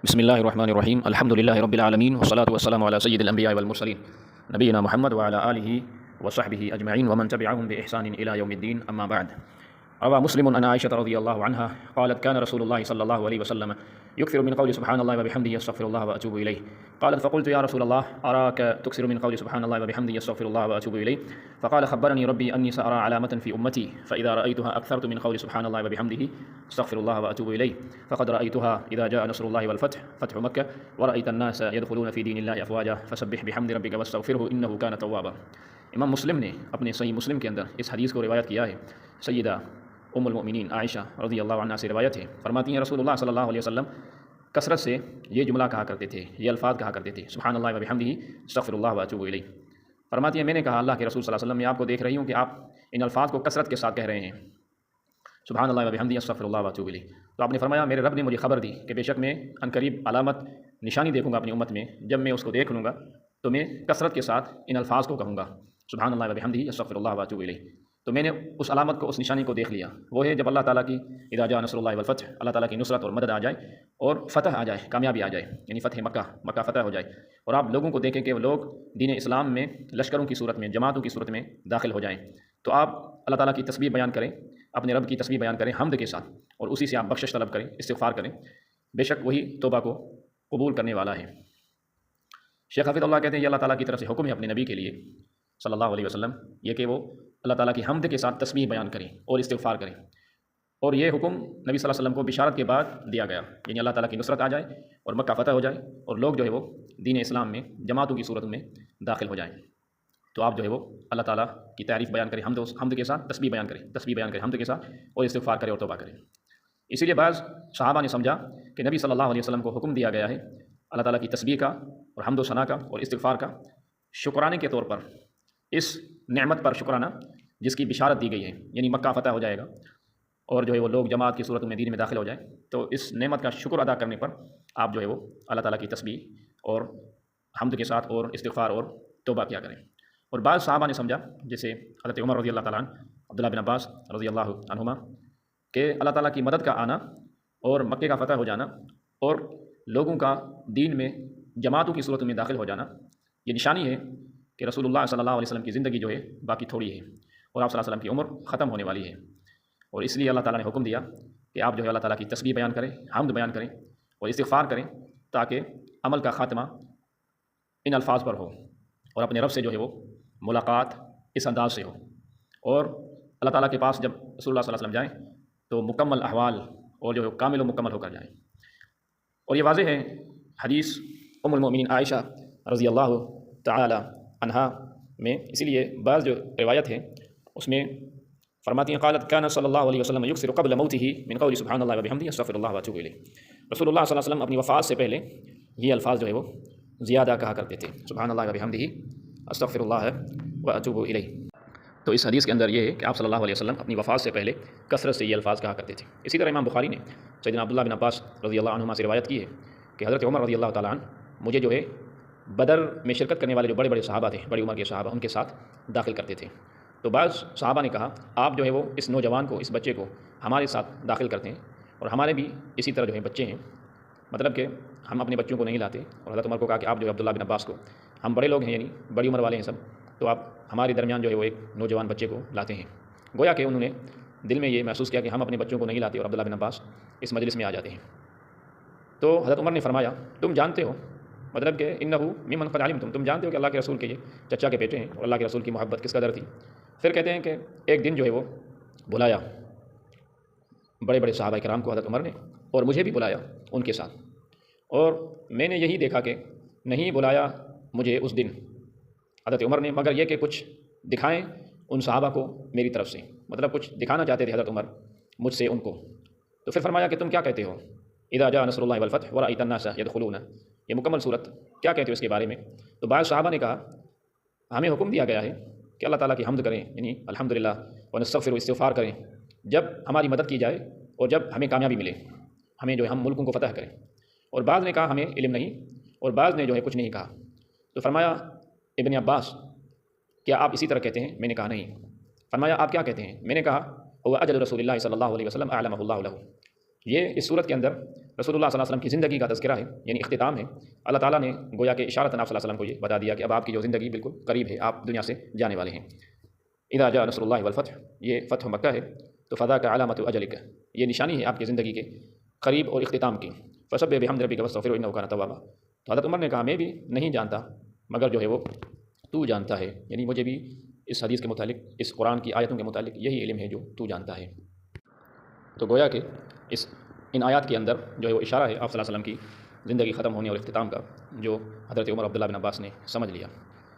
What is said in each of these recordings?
بسم الله الرحمن الرحيم الحمد لله رب العالمين والصلاة والسلام على سيد الأنبياء والمرسلين نبينا محمد وعلى آله وصحبه أجمعين ومن تبعهم بإحسان إلى يوم الدين أما بعد. روى مسلم عن عائشة رضي الله عنها قالت كان رسول الله صلى الله عليه وسلم يكثر من قول سبحان الله وبحمده أستغفر الله وأتوب إليه. قالت فقلت يا رسول الله أراك تكثر من قول سبحان الله وبحمده أستغفر الله وأتوب إليه. فقال خبرني ربي أني سأرى علامة في أمتي فإذا رأيتها أكثرت من قول سبحان الله وبحمده أستغفر الله وأتوب إليه. فقد رأيتها إذا جاء نصر الله والفتح فتح مكة ورأيت الناس يدخلون في دين الله أفواجا فسبح بحمد ربك واستغفره إنه كان توابا. امام مسلم نے اپنے صحیح مسلم کے اندر اس حدیث کو روایت کیا ہے. سیدہ ام المؤمنین عائشہ رضی اللہ عنہا سے روایت ہے. فرماتی ہیں رسول اللہ صلی اللہ علیہ وسلم کثرت سے یہ جملہ کہا کرتے تھے، یہ الفاظ کہا کرتے تھے، سبحان اللہ وبحمدہ استغفر اللہ واتوب الیہ. فرماتی ہیں میں نے کہا اللہ کے رسول صلی اللہ علیہ وسلم میں آپ کو دیکھ رہی ہوں کہ آپ ان الفاظ کو کثرت کے ساتھ کہہ رہے ہیں، سبحان اللہ وبحمدہ استغفر اللہ واتوب الیہ. تو آپ نے فرمایا میرے رب نے مجھے خبر دی کہ بے شک میں عنقریب علامت نشانی دیکھوں گا اپنی امت میں، جب میں اس کو دیکھ لوں گا تو میں کثرت کے ساتھ ان الفاظ کو کہوں گا سبحان اللہ وبحمدہ استغفر اللہ واتوب الیہ. تو میں نے اس علامت کو، اس نشانی کو دیکھ لیا. وہ ہے جب اللہ تعالیٰ کی اذا جاء نصر اللہ والفتح، اللہ تعالیٰ کی نصرت اور مدد آ جائے اور فتح آ جائے، کامیابی آ جائے، یعنی فتح مکہ فتح ہو جائے اور آپ لوگوں کو دیکھیں کہ وہ لوگ دین اسلام میں لشکروں کی صورت میں، جماعتوں کی صورت میں داخل ہو جائیں، تو آپ اللہ تعالیٰ کی تسبیح بیان کریں، اپنے رب کی تسبیح بیان کریں حمد کے ساتھ، اور اسی سے آپ بخشش طلب کریں، استغفار کریں. بے شک وہی توبہ کو قبول کرنے والا ہے. شیخ حافظ اللہ کہتے ہیں یہ اللہ تعالیٰ کی طرف سے حکم ہے اپنے نبی کے لیے صلی اللہ علیہ وسلم، یہ کہ وہ اللہ تعالیٰ کی حمد کے ساتھ تسبیح بیان کریں اور استغفار کریں. اور یہ حکم نبی صلی اللہ علیہ وسلم کو بشارت کے بعد دیا گیا، یعنی اللہ تعالیٰ کی نصرت آ جائے اور مکہ فتح ہو جائے اور لوگ جو ہے وہ دین اسلام میں جماعتوں کی صورت میں داخل ہو جائیں، تو آپ جو ہے وہ اللہ تعالیٰ کی تعریف بیان کریں حمد کے ساتھ، تسبیح بیان کریں حمد کے ساتھ اور استغفار کریں اور توبہ کریں. اسی لیے بعض صحابہ نے سمجھا کہ نبی صلی اللہ علیہ وسلم کو حکم دیا گیا ہے اللہ تعالیٰ کی تسبیح کا اور حمد و ثنا کا اور استغفار کا شکرانے کے طور پر، اس نعمت پر شکرانہ جس کی بشارت دی گئی ہے، یعنی مکہ فتح ہو جائے گا اور جو ہے وہ لوگ جماعت کی صورت میں دین میں داخل ہو جائیں، تو اس نعمت کا شکر ادا کرنے پر آپ جو ہے وہ اللہ تعالیٰ کی تسبیح اور حمد کے ساتھ اور استغفار اور توبہ کیا کریں. اور بعض صحابہ نے سمجھا، جیسے حضرت عمر رضی اللہ تعالیٰ عنہ، عبداللہ بن عباس رضی اللہ عنہما، کہ اللہ تعالیٰ کی مدد کا آنا اور مکے کا فتح ہو جانا اور لوگوں کا دین میں جماعتوں کی صورت میں داخل ہو جانا یہ نشانی ہے کہ رسول اللہ صلی اللہ علیہ وسلم کی زندگی جو ہے باقی تھوڑی ہے اور آپ صلی اللہ علیہ وسلم کی عمر ختم ہونے والی ہے. اور اس لیے اللہ تعالیٰ نے حکم دیا کہ آپ جو ہے اللہ تعالیٰ کی تسبیح بیان کریں، حمد بیان کریں اور استغفار کریں، تاکہ عمل کا خاتمہ ان الفاظ پر ہو اور اپنے رب سے جو ہے وہ ملاقات اس انداز سے ہو، اور اللہ تعالیٰ کے پاس جب رسول اللہ صلی اللہ علیہ وسلم جائیں تو مکمل احوال اور جو ہے کامل و مکمل ہو کر جائیں. اور یہ واضح ہے حدیث ام المؤمنین عائشہ رضی اللہ تعالی عنہا میں، اسی لیے بعض جو روایت ہے اس میں فرماتی ہیں قالت کان صلی اللہ علیہ وسلم یکثر قبل موته من قول سبحان اللہ وبحمدہ استغفر اللہ واتوب الیہ. رسول اللہ صلی اللہ علیہ وسلم اپنی وفات سے پہلے یہ الفاظ جو ہے وہ زیادہ کہا کرتے تھے، سبحان اللہ وبحمدہ استغفر اللہ واتوب الیہ. تو اس حدیث کے اندر یہ ہے کہ آپ صلی اللہ علیہ وسلم اپنی وفات سے پہلے کثرت سے یہ الفاظ کہا کرتے تھے. اسی طرح امام بخاری نے سیدنا عبداللہ بن عباس رضی اللہ عنہما سے روایت کی ہے کہ حضرت عمر رضی اللہ تعالیٰ عنہ مجھے جو ہے بدر میں شرکت کرنے والے جو بڑے بڑے صحابہ تھے، بڑی عمر کے صحابہ، ان کے ساتھ داخل کرتے تھے. تو بعض صحابہ نے کہا آپ جو ہے وہ اس نوجوان کو، اس بچے کو ہمارے ساتھ داخل کرتے ہیں اور ہمارے بھی اسی طرح جو ہے بچے ہیں، مطلب کہ ہم اپنے بچوں کو نہیں لاتے. اور حضرت عمر کو کہا کہ آپ جو ہے عبداللہ بن عباس کو، ہم بڑے لوگ ہیں یعنی بڑی عمر والے ہیں سب، تو آپ ہمارے درمیان جو ہے وہ ایک نوجوان بچے کو لاتے ہیں. گویا کہ انہوں نے دل میں یہ محسوس کیا کہ ہم اپنے بچوں کو نہیں لاتے اور عبداللہ بن عباس اس مجلس میں آ جاتے ہیں. تو حضرت عمر نے فرمایا تم جانتے ہو، مطلب کہ انہ ممن قد علمتم، تم جانتے ہو کہ اللہ کے رسول کے یہ چچا کے بیٹے ہیں اور اللہ کے رسول کی محبت کس قدر تھی. پھر کہتے ہیں کہ ایک دن جو ہے وہ بلایا بڑے بڑے صحابہ کرام کو حضرت عمر نے، اور مجھے بھی بلایا ان کے ساتھ، اور میں نے یہی دیکھا کہ نہیں بلایا مجھے اس دن حضرت عمر نے مگر یہ کہ کچھ دکھائیں ان صحابہ کو میری طرف سے، مطلب کچھ دکھانا چاہتے تھے حضرت عمر مجھ سے ان کو. تو پھر فرمایا کہ تم کیا کہتے ہو اذا جاء نصر اللہ والفتح ورأیت الناس يدخلون، یہ مکمل صورت کیا کہتے ہو اس کے بارے میں. تو بعض صحابہ نے کہا ہمیں حکم دیا گیا ہے کہ اللہ تعالیٰ کی حمد کریں، یعنی الحمدللہ ونستغفر استغفار کریں جب ہماری مدد کی جائے اور جب ہمیں کامیابی ملے، ہمیں جو ہے ہم ملکوں کو فتح کریں. اور بعض نے کہا ہمیں علم نہیں، اور بعض نے جو ہے کچھ نہیں کہا. تو فرمایا ابن عباس کیا آپ اسی طرح کہتے ہیں؟ میں نے کہا نہیں. فرمایا آپ کیا کہتے ہیں؟ میں نے کہا هو اجل رسول اللہ صلی اللہ علیہ وسلم اعلمہ اللہ لہ، یہ اس صورت کے اندر رسول اللہ صلی اللہ علیہ وسلم کی زندگی کا تذکرہ ہے، یعنی اختتام ہے۔ اللہ تعالیٰ نے گویا کہ اشارتاً آپ صلی اللہ علیہ وسلم کو یہ بتا دیا کہ اب آپ کی جو زندگی بالکل قریب ہے، آپ دنیا سے جانے والے ہیں۔ اذا جاء نصر اللہ والفتح، یہ فتح مکہ ہے، تو فذاک علامت اجلک، یہ نشانی ہے آپ کی زندگی کے قریب اور اختتام کی۔ فسبح بحمد ربک واستغفرہ انہ کان توابا، تو حضرت عمر نے کہا میں بھی نہیں جانتا مگر جو ہے وہ تو جانتا ہے، یعنی مجھے بھی اس حدیث کے متعلق، اس قرآن کی آیتوں کے متعلق یہی علم ہے جو تو جانتا ہے۔ تو گویا کہ ان آیات کے اندر جو ہے وہ اشارہ ہے آپ صلی اللہ علیہ وسلم کی زندگی ختم ہونے اور اختتام کا، جو حضرت عمر عبداللہ بن عباس نے سمجھ لیا۔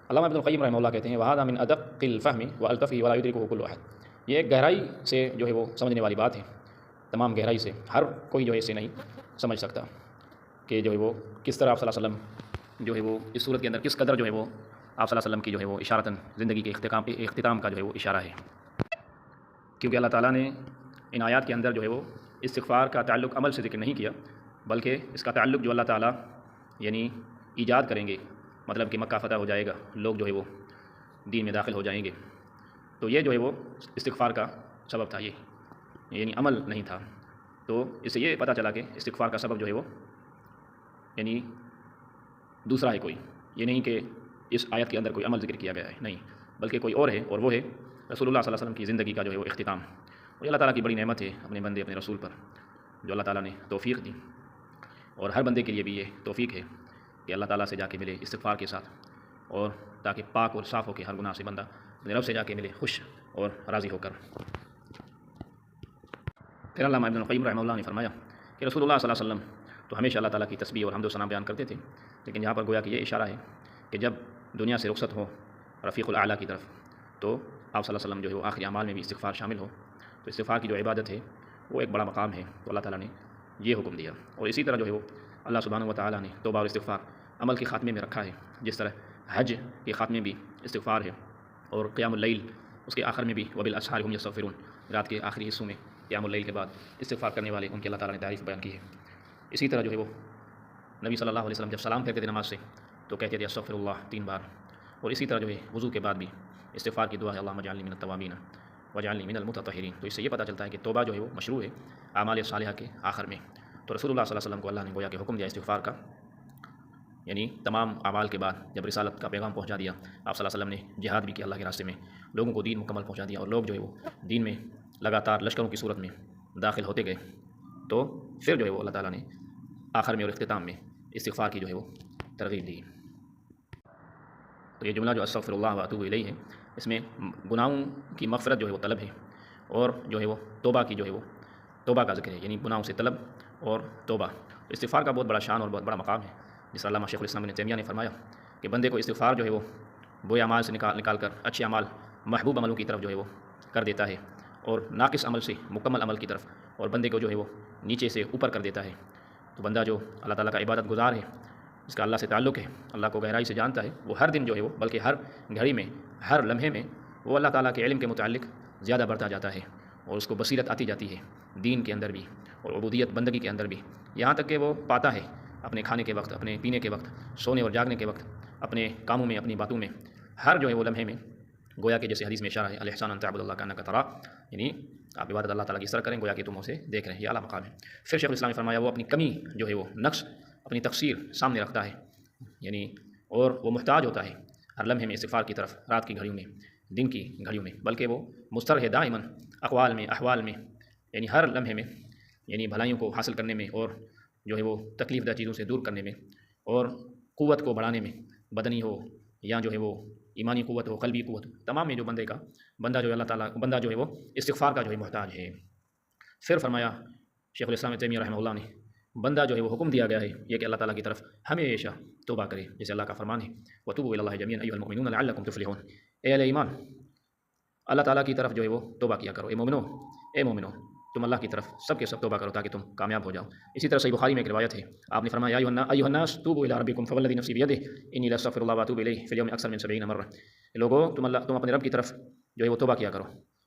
علامہ ابن القیم رحمہ اللہ کہتے ہیں وَهَذَا مِنْ أَدَقِّ الْفَهْمِ وَأَلْطَفِهِ وَلَا يُدْرِكُهُ كُلُّ أَحَدٍ، یہ ایک گہرائی سے جو ہے وہ سمجھنے والی بات ہے، تمام گہرائی سے، ہر کوئی جو ہے اسے نہیں سمجھ سکتا کہ جو ہے وہ کس طرح آپ صلی اللہ علیہ وسلم جو ہے وہ اس صورت کے اندر کس قدر جو ہے وہ آپ صلی اللہ علیہ وسلم کی جو ہے وہ اشارتاً زندگی کے اختتام کا جو ہے وہ اشارہ ہے، کیونکہ اللہ تعالیٰ نے ان آیات کے اندر جو ہے وہ استغفار کا تعلق عمل سے ذکر نہیں کیا، بلکہ اس کا تعلق جو اللہ تعالیٰ یعنی ایجاد کریں گے، مطلب کہ مکہ فتح ہو جائے گا، لوگ جو ہے وہ دین میں داخل ہو جائیں گے، تو یہ جو ہے وہ استغفار کا سبب تھا، یہ یعنی عمل نہیں تھا۔ تو اس سے یہ پتہ چلا کہ استغفار کا سبب جو ہے وہ یعنی دوسرا ہے کوئی، یہ نہیں کہ اس آیت کے اندر کوئی عمل ذکر کیا گیا ہے، نہیں، بلکہ کوئی اور ہے، اور وہ ہے رسول اللہ صلی اللہ علیہ وسلم کی زندگی کا جو ہے وہ اختتام۔ اور یہ اللہ تعالیٰ کی بڑی نعمت ہے اپنے بندے اپنے رسول پر، جو اللہ تعالیٰ نے توفیق دی، اور ہر بندے کے لیے بھی یہ توفیق ہے کہ اللہ تعالیٰ سے جا کے ملے استغفار کے ساتھ، اور تاکہ پاک اور صاف ہو کے ہر گناہ سے بندہ اپنے رب سے جا کے ملے خوش اور راضی ہو کر۔ پھر علامہ ابن القیم رحمہ اللہ نے فرمایا کہ رسول اللہ صلی اللہ علیہ وسلم تو ہمیشہ اللہ تعالیٰ کی تسبیح اور حمد و ثنا بیان کرتے تھے، لیکن یہاں پر گویا کہ یہ اشارہ ہے کہ جب دنیا سے رخصت ہو رفیق الاعلیٰ کی طرف، تو آپ صلی اللہ علیہ وسلم جو ہے وہ آخری اعمال میں بھی استغفار شامل ہو، تو استغفار کی جو عبادت ہے وہ ایک بڑا مقام ہے، تو اللہ تعالیٰ نے یہ حکم دیا۔ اور اسی طرح جو ہے وہ اللہ سبحانہ و تعالیٰ نے توبہ اور استغفار عمل کے خاتمے میں رکھا ہے، جس طرح حج کے خاتمے بھی استغفار ہے، اور قیام اللیل اس کے آخر میں بھی وبالاسحار هم یستغفرون، رات کے آخری حصوں میں قیام اللیل کے بعد استغفار کرنے والے ان کی اللہ تعالیٰ نے تعریف بیان کی ہے۔ اسی طرح جو ہے وہ نبی صلی اللہ علیہ وسلم جب سلام پھیرتے تھے نماز سے تو کہتے تھے استغفر اللہ 3 بار، اور اسی طرح جو ہے وضو کے بعد بھی استغفار کی دعا ہے اللہم اجعلنی من التوابین واجعلنی من المتطہرین۔ تو اس سے یہ پتہ چلتا ہے کہ توبہ جو ہے وہ مشروع ہے اعمال صالحہ کے آخر میں۔ تو رسول اللہ صلی اللہ علیہ وسلم کو اللہ نے گویا کہ حکم دیا استغفار کا، یعنی تمام اعمال کے بعد جب رسالت کا پیغام پہنچا دیا، آپ صلی اللہ علیہ وسلم نے جہاد بھی کیا اللہ کے راستے میں، لوگوں کو دین مکمل پہنچا دیا، اور لوگ جو ہے وہ دین میں لگاتار لشکروں کی صورت میں داخل ہوتے گئے، تو پھر جو ہے وہ اللہ تعالیٰ نے آخر میں اور اختتام میں استغفار کی جو ہے وہ ترغیب دی۔ تو یہ جملہ جو استغفر اللہ واتوب الیہ ہے، اس میں گناہوں کی مغفرت جو ہے وہ طلب ہے، اور جو ہے وہ توبہ کی جو ہے وہ توبہ کا ذکر ہے، یعنی گناہوں سے طلب اور توبہ۔ استغفار کا بہت بڑا شان اور بہت بڑا مقام ہے، جس طرح علامہ شیخ الاسلام ابن تیمیہ نے فرمایا کہ بندے کو استغفار جو ہے وہ برے اعمال سے نکال کر اچھے اعمال محبوب عملوں کی طرف جو ہے وہ کر دیتا ہے، اور ناقص عمل سے مکمل عمل کی طرف، اور بندے کو جو ہے وہ نیچے سے اوپر کر دیتا ہے۔ تو بندہ جو اللہ تعالیٰ کا عبادت گزار ہے، جس کا اللہ سے تعلق ہے، اللہ کو گہرائی سے جانتا ہے، وہ ہر دن جو ہے وہ بلکہ ہر گھڑی میں ہر لمحے میں وہ اللہ تعالیٰ کے علم کے متعلق زیادہ بڑھتا جاتا ہے، اور اس کو بصیرت آتی جاتی ہے دین کے اندر بھی اور عبودیت بندگی کے اندر بھی، یہاں تک کہ وہ پاتا ہے اپنے کھانے کے وقت، اپنے پینے کے وقت، سونے اور جاگنے کے وقت، اپنے کاموں میں، اپنی باتوں میں، ہر جو ہے وہ لمحے میں گویا کہ جیسے حدیث میں اشارہ ہے الاحسان ان تعبد اللہ کانک تراہ، یعنی آپ عبادت اللہ تعالیٰ کی اس طرح کریں گویا کہ تم اسے دیکھ رہے ہیں، یہ اعلیٰ مقام ہے۔ پھر شیخ الاسلام نے فرمایا وہ اپنی کمی جو ہے وہ نقص، اپنی تقصیر سامنے رکھتا ہے، یعنی اور وہ محتاج ہوتا ہے ہر لمحے میں استغفار کی طرف، رات کی گھڑیوں میں، دن کی گھڑیوں میں، بلکہ وہ مستر ہے دائماً اقوال میں، احوال میں، یعنی ہر لمحے میں، یعنی بھلائیوں کو حاصل کرنے میں، اور جو ہے وہ تکلیف دہ چیزوں سے دور کرنے میں، اور قوت کو بڑھانے میں، بدنی ہو یا جو ہے وہ ایمانی قوت ہو، قلبی قوت ہو، تمام میں جو بندہ جو ہے اللہ تعالیٰ بندہ جو ہے وہ استغفار کا جو ہے محتاج ہے۔ پھر فرمایا شیخ الاسلام ابن تیمیہ رحمہ اللہ نے بندہ جو ہے وہ حکم دیا گیا ہے یہ کہ اللہ تعالیٰ کی طرف ہمیشہ توبہ کرے، جیسے اللہ کا فرمان ہے وَتُوبُوا إِلَى اللَّهِ جَمِيعًا أَيُّهَا الْمُؤْمِنُونَ لَعَلَّكُمْ تُفْلِحُونَ، اے اہل ایمان اللہ تعالیٰ کی طرف جو ہے وہ توبہ کیا کرو، اے مومنو تم اللہ کی طرف سب کے سب توبہ کرو تاکہ تم کامیاب ہو جاؤ۔ اسی طرح صحیح بخاری میں ایک روایت ہے، آپ نے فرمایا یا ایھا الناس توبوا إِلَى رَبِّكُمْ فوالذی نفسی بیدہ انی لاستغفر اللہ واتوب الیہ فی اليوم اکثر من 70 مرہ، لوگو تم اپنے رب کی طرف جو ہے وہ توبہ کیا کرو،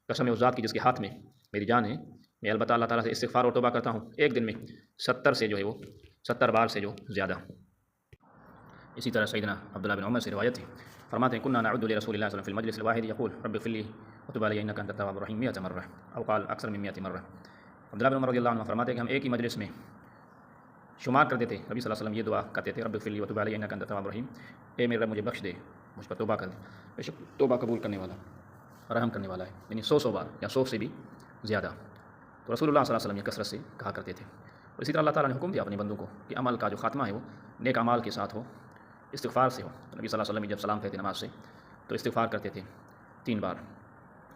قسم ہے اس ذات کی جس کے ہاتھ میں میری جان ہے، میں البتہ اللہ تعالیٰ سے استغفار اور توبہ کرتا ہوں ایک دن میں 70 سے جو ہے وہ 70 بار سے جو زیادہ۔ اسی طرح سیدنا عبداللہ بن عمر سے روایت ہے، فرماتے ہیں کنا نعد لرسول اللہ صلی اللہ علیہ وسلم فی المجلس الواحد یقول رب اغفر لی وتب علی انک انت التواب الرحیم 100 مرہ، او قال اکثر من 100 مرہ، عبداللہ بن عمر رضی اللہ عنہ فرماتے ہیں کہ ہم ایک ہی مجلس میں شمار کرتے تھے، نبی صلی اللہ علیہ وسلم یہ دعا کرتے تھے، رب اغفر لی وتب علی انک انت التواب الرحیم، اے میرے رب مجھے بخش دے، مجھ پر توبہ کر دے، بے شک توبہ قبول کرنے والا، رحم کرنے والا ہے، یعنی 100 بار یا 100 سے بھی زیادہ۔ تو رسول اللہ صلی اللہ علیہ وسلم یہ کثرت سے کہا کرتے تھے۔ اور اسی طرح اللہ تعالیٰ نے حکم دیا اپنے بندوں کو کہ عمل کا جو خاتمہ ہے وہ نیک اعمال کے ساتھ ہو، استغفار سے ہو۔ تو نبی صلی اللہ علیہ وسلم جب سلام کہتے نماز سے تو استغفار کرتے تھے 3 بار۔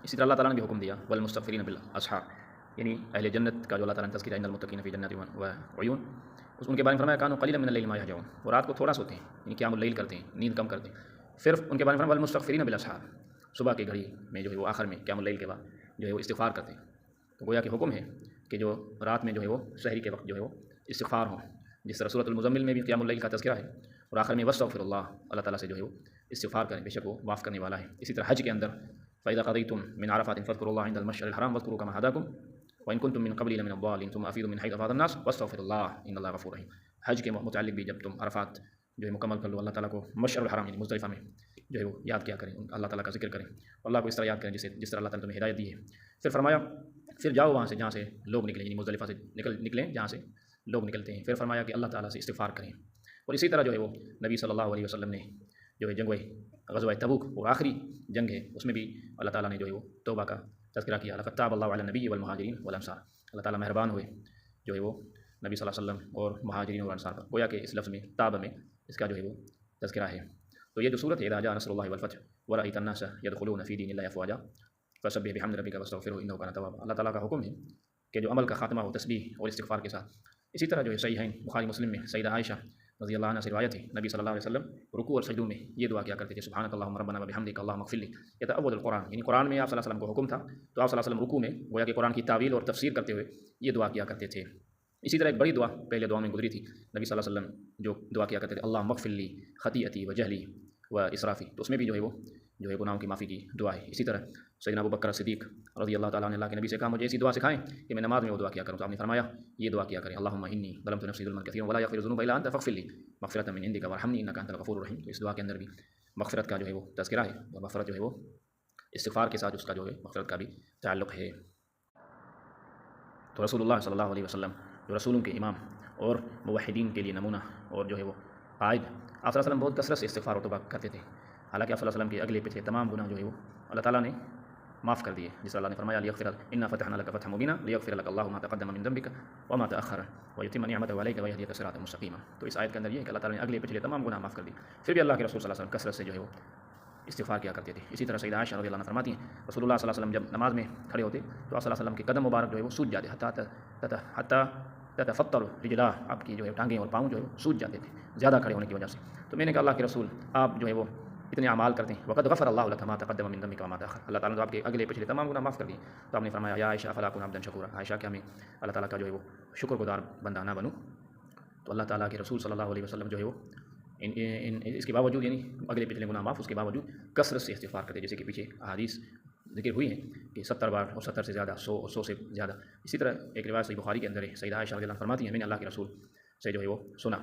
اسی طرح اللہ تعالیٰ نے بھی حکم دیا والمستغفرین بالاسحار، یعنی اہل جنت کا جو اللہ تعالیٰ نے تذکرہ ان المتقین فی جنات وعیون، ان کے بارے میں فرمایا کانوا قلیلا من اللیل ما یہجعون، وہ رات کو تھوڑا سوتے ہیں، یعنی قیام اللیل کرتے ہیں، نیند کم کرتے ہیں۔ پھر ان کے بارے میں فرمایا والمستغفرین بالاسحار، صبح کی گھڑی میں جو ہے وہ آخر میں قیام اللیل کے بعد جو ہے وہ استغفار کرتے ہیں۔ تو گویا کہ حکم ہے کہ جو رات میں جو ہے وہ سحری کے وقت جو ہے وہ استغفار ہوں، جس طرح سورۃ المزمل میں بھی قیام اللیل کا تذکرہ ہے، اور آخر میں واستغفر اللہ تعالیٰ سے جو ہے وہ استغفار کریں، بے شک وہ معاف کرنے والا ہے۔ اسی طرح حج کے اندر فإذا قضيتم من عرفات فاذكروا الله عند المشعر الحرام واذكروا كما هداكم وإن كنتم من قبله لمن الضالين ثم أفيضوا من حيث أفاض الناس واستغفروا الله إن الله غفور رحيم۔ حج کے متعلق بھی جب تم عرفات جو ہے مکمل کر لو، اللہ تعالیٰ کو مشعر الحرام یعنی مزدلفہ میں جو ہے وہ یاد کیا کریں، اللہ تعالیٰ کا ذکر کریں، اللہ کو اس طرح یاد کریں جس طرح اللہ تعالیٰ نے تمہیں ہدایت دی ہے۔ پھر فرمایا پھر جاؤ وہاں سے جہاں سے لوگ نکلیں، یعنی مزدلفہ سے نکلیں جہاں سے لوگ نکلتے ہیں۔ پھر فرمایا کہ اللہ تعالیٰ سے استغفار کریں، اور اسی طرح جو ہے وہ نبی صلی اللہ علیہ وسلم نے جو ہے غزوہ تبوک اور آخری جنگ ہے، اس میں بھی اللہ تعالیٰ نے جو ہے وہ توبہ کا تذکرہ کیا، لقد تاب اللہ علی النبی والمہاجرین والانصار، اللہ تعالیٰ مہربان ہوئے جو ہے وہ نبی صلی اللہ علیہ وسلم اور مہاجرین اور انصار پر، گویا کہ اس لفظ میں تاب میں اس کا جو ہے وہ تذکرہ ہے۔ تو یہ جو صورت ہے اذا جاء نصر اللہ والفتح ورأیت الناس يدخلون فی دین اللہ افواجا فسبح بحمد ربک واستغفرہ انہ کان توابا، اللہ تعالیٰ کا حکم ہے کہ جو عمل کا خاتمہ ہو تسبیح اور استغفار کے ساتھ۔ اسی طرح جو ہے صحیحین بخاری مسلم میں سیدہ عائشہ رضی اللہ عنہ سے روایت ہے، نبی صلی اللہ علیہ وسلم رکوع اور سجدوں میں یہ دعا کیا کرتے تھے، سبحانک اللہم ربنا وبحمدک اللہم اغفر لی، یہ تھا اول القرآن، یعنی قرآن میں آپ صلی اللہ علیہ وسلم کو حکم تھا تو آپ صلی اللہ علیہ وسلم رکوع میں گویا کہ قرآن کی تعویل اور تفسیر کرتے ہوئے یہ دعا کیا کرتے تھے۔ اسی طرح ایک بڑی دعا پہلے دعا میں گزری تھی، نبی صلی اللہ علیہ وسلم جو دعا کیا کرتے تھے اللہم اغفر لی خطیئتی وجہلی واسرافی، تو اس میں بھی جو ہے گناہوں کی معافی کی دعا ہے۔ اسی طرح سیدنا ابوبکر صدیق رضی اللہ تعالیٰ عنہ اللہ کے نبی سے کہا مجھے ایسی دعا سکھائیں کہ میں نماز میں وہ دعا کیا کروں، تو آپ نے فرمایا یہ دعا کیا کریں اللہم انی ظلمت نفسی ظلما کثیرا ولا یغفر الذنوب الا انت فاغفر لی مغفرۃ من عندک وارحمنی انک انت الغفور الرحیم۔ تو اس دعا کے اندر بھی مغفرت کا جو ہے وہ تذکرہ ہے، اور مغفرت جو ہے وہ استغفار کے ساتھ اس کا جو ہے مغفرت کا بھی تعلق ہے۔ تو رسول اللہ صلی اللہ علیہ وسلم جو رسولوں کے امام اور موحدین کے لیے نمونہ اور جو ہے وہ قائد، آپ صلی اللہ علیہ وسلم بہت کثرت سے استغفار و توبہ کرتے تھے، حالانکہ آپ صلی اللہ علیہ وسلم کے اگلے پچھلے تمام گناہ جو ہے وہ اللہ تعالیٰ نے معاف کر دیے، جس طرح اللہ نے فرمایا لیغفر انا فتحنا لك فتحا مبینا لیغفر لك اللہ ما تقدم من ذنبك وما تأخر ويتم نعمته عليك ويهديك صراطا مستقیما۔ تو اس آیت کے اندر یہ ہے کہ اللہ تعالیٰ نے اگلے پچھلے تمام گناہ معاف کر دیے، پھر بھی اللہ کے رسول صلی اللہ علیہ وسلم کثرت سے جو ہے وہ استغفار کیا کرتے تھے۔ اسی طرح سیدہ عائشہ رضی اللہ عنہ فرماتی ہیں رسول اللہ صلی اللہ علیہ وسلم جب نماز میں کھڑے ہوتے تو آپ صلی اللہ علیہ وسلم کے قدم مبارک جو ہے وہ سوج جاتے حتیٰ تتفطر رجلا، آپ کی جو ہے ٹانگیں اور پاؤں جو ہے سوج جاتے تھے زیادہ کھڑے ہونے کی وجہ سے۔ تو میں نے کہا اللہ کے رسول آپ جو ہے وہ اتنے اعمال کرتے ہیں، وقد غفر اللہ لك ما تقدم من ذنبك وما تأخر، اللہ تعالیٰ نے تو آپ کے اگلے پچھلے تمام گناہ معاف کر دیے۔ تو آپ نے فرمایا یا عائشہ فلا اکون عبدا شکورا، عائشہ کہ ہمیں اللہ تعالیٰ کا جو ہے وہ شکر گزار بندہ نہ بنوں۔ تو اللہ تعالیٰ کے رسول صلی اللہ علیہ وسلم جو ہے وہ اس کے باوجود یعنی اگلے پچھلے گناہ معاف، اس کے باوجود کثرت سے استغفار کرتے، جیسے کہ پیچھے احادیث ذکر ہوئی ہیں کہ 70 بار اور 70 سے زیادہ 100 اور 100 سے زیادہ۔ اسی طرح ایک روایت صحیح بخاری کے اندر ہے، سیدہ عائشہ رضی اللہ عنہ فرماتی ہیں میں نے اللہ کے رسول سے جو ہے وہ سنا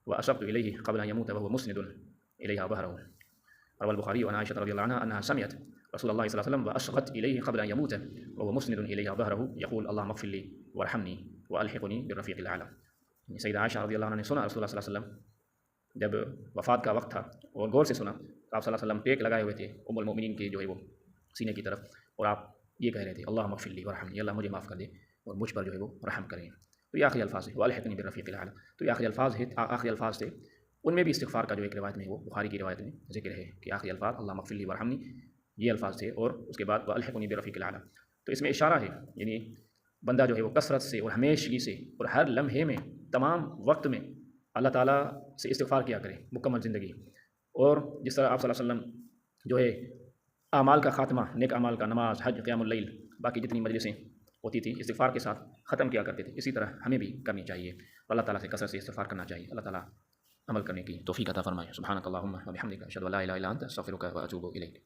واشرت الیہ قبل ان یموت وهو مسند الیہا ظہرہ، روى البخاری عن عائشہ رضی اللہ عنہ انها سمعت رسول اللہ صلی اللہ علیہ وسلم واشرت الیہ قبل ان یموت وهو مسند الیہا ظہرہ یقول اللهم اغفر لي وارحمني والحقني بالرفیق الاعلی۔ سیدہ عائشہ رضی اللہ عنہ نے سنا رسول اللہ صلی اللہ علیہ وسلم جب وفات کا وقت تھا اور غور سے سنا تو آپ صلی اللہ علیہ وسلم ٹیک لگائے ہوئے تھے ام المؤمنین کے جو ہے وہ سینے کی طرف، اور آپ یہ کہہ رہے تھے اللہم اغفر لی وارحمنی، اللہ مجھے معاف کر دے اور مجھ پر جو ہے وہ رحم کریں۔ تو یہ آخری الفاظ ہے والحقنی بالرفیق الاعلی، تو یہ آخری الفاظ تھے، ان میں بھی استغفار کا جو ایک روایت میں وہ بخاری کی روایت میں ذکر ہے کہ آخری الفاظ اللہم اغفر لی وارحمنی یہ الفاظ تھے، اور اس کے بعد والحقنی بالرفیق الاعلی۔ تو اس میں اشارہ ہے یعنی بندہ جو ہے وہ کثرت سے اور ہمیشگی سے اور ہر لمحے میں تمام وقت میں اللہ تعالیٰ سے استغفار کیا کرے مکمل زندگی، اور جس طرح آپ صلی اللہ علیہ وسلم جو ہے اعمال کا خاتمہ نیک اعمال کا نماز حج قیام اللیل باقی جتنی مجلسیں ہوتی تھی استغفار کے ساتھ ختم کیا کرتے تھے، اسی طرح ہمیں بھی کرنی چاہیے، اللہ تعالیٰ سے کثرت سے استغفار کرنا چاہیے، اللہ تعالیٰ عمل کرنے کی توفیق عطا فرمائے۔ سبحانک اللہم و بحمدک اشہد ان لا الہ الا انت استغفرک و اتوب الیک۔